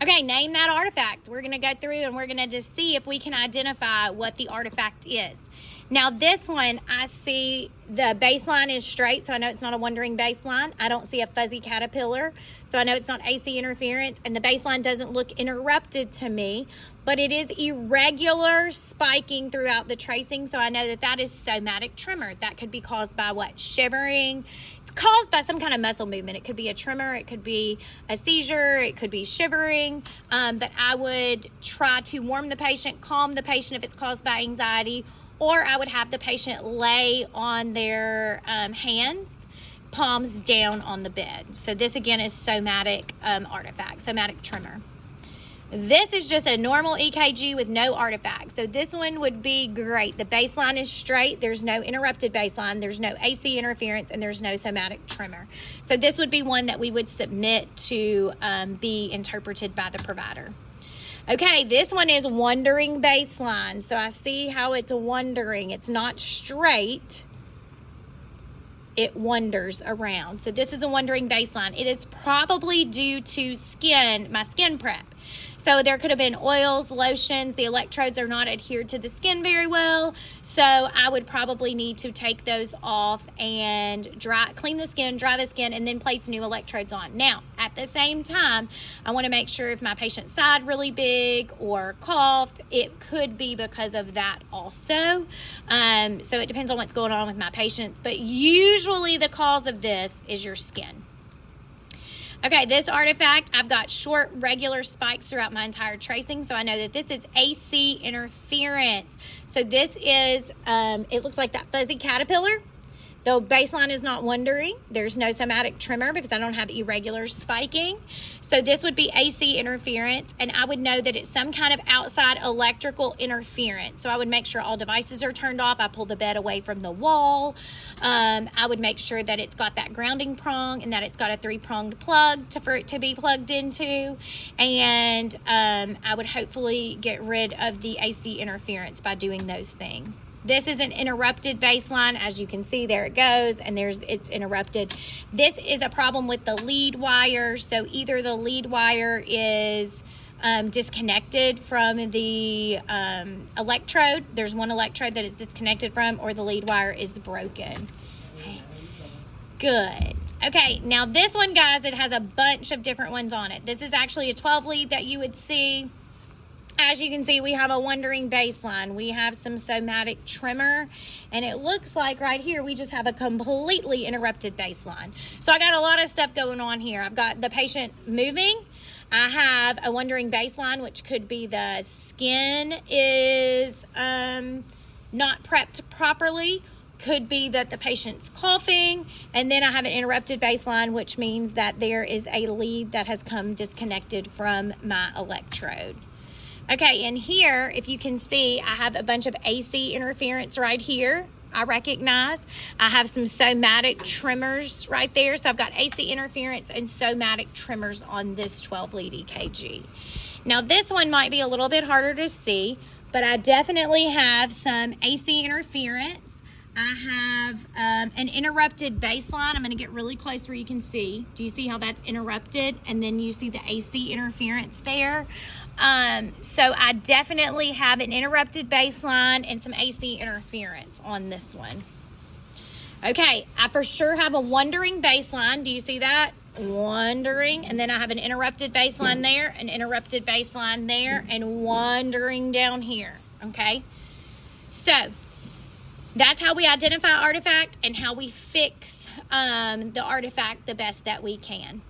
Okay, name that artifact. We're gonna go through and we're gonna just see if we can identify what the artifact is. Now this one, I see the baseline is straight, so I know it's not a wandering baseline. I don't see a fuzzy caterpillar, so I know it's not AC interference, and the baseline doesn't look interrupted to me, but it is irregular spiking throughout the tracing, so I know that that is somatic tremor. That could be caused by what? Shivering. It's caused by some kind of muscle movement. It could be a tremor, it could be a seizure, it could be shivering, but I would try to warm the patient, calm the patient if it's caused by anxiety, or I would have the patient lay on their hands, palms down on the bed. So this again is somatic artifact, somatic tremor. This is just a normal EKG with no artifact. So this one would be great. The baseline is straight. There's no interrupted baseline. There's no AC interference, and there's no somatic tremor. So this would be one that we would submit to be interpreted by the provider. Okay, this one is wandering baseline. So I see how it's wandering. It's not straight. It wanders around. So this is a wandering baseline. It is probably due to my skin prep. So there could have been oils, lotions. The electrodes are not adhered to the skin very well. So I would probably need to take those off and clean the skin, dry the skin, and then place new electrodes on. Now, at the same time, I want to make sure if my patient sighed really big or coughed, it could be because of that also. So it depends on what's going on with my patient. But usually the cause of this is your skin. Okay, this artifact, I've got short, regular spikes throughout my entire tracing, so I know that this is AC interference. So this is, it looks like that fuzzy caterpillar. The baseline is not wandering. There's no somatic tremor because I don't have irregular spiking. So this would be AC interference, and I would know that it's some kind of outside electrical interference. So I would make sure all devices are turned off. I pull the bed away from the wall. I would make sure that it's got that grounding prong and that it's got a 3-pronged plug for it to be plugged into. And I would hopefully get rid of the AC interference by doing those things. This is an interrupted baseline. As you can see, there it goes, and it's interrupted. This is a problem with the lead wire. So either the lead wire is disconnected from the electrode. There's one electrode that it's disconnected from, or the lead wire is broken. Okay. Good. Okay, now this one, guys, it has a bunch of different ones on it. This is actually a 12 lead that you would see. As you can see, we have a wandering baseline. We have some somatic tremor, and it looks like right here we just have a completely interrupted baseline. So I got a lot of stuff going on here. I've got the patient moving. I have a wandering baseline, which could be the skin is not prepped properly. Could be that the patient's coughing, and then I have an interrupted baseline, which means that there is a lead that has come disconnected from my electrode. Okay, and here, if you can see, I have a bunch of AC interference right here. I recognize. I have some somatic tremors right there. So I've got AC interference and somatic tremors on this 12 lead EKG. Now this one might be a little bit harder to see, but I definitely have some AC interference. I have an interrupted baseline. I'm gonna get really close where you can see. Do you see how that's interrupted? And then you see the AC interference there. So I definitely have an interrupted baseline and some AC interference on this one. Okay, I for sure have a wandering baseline. Do you see that? Wandering, and then I have an interrupted baseline there, an interrupted baseline there, and wandering down here, okay? So that's how we identify artifact and how we fix the artifact the best that we can.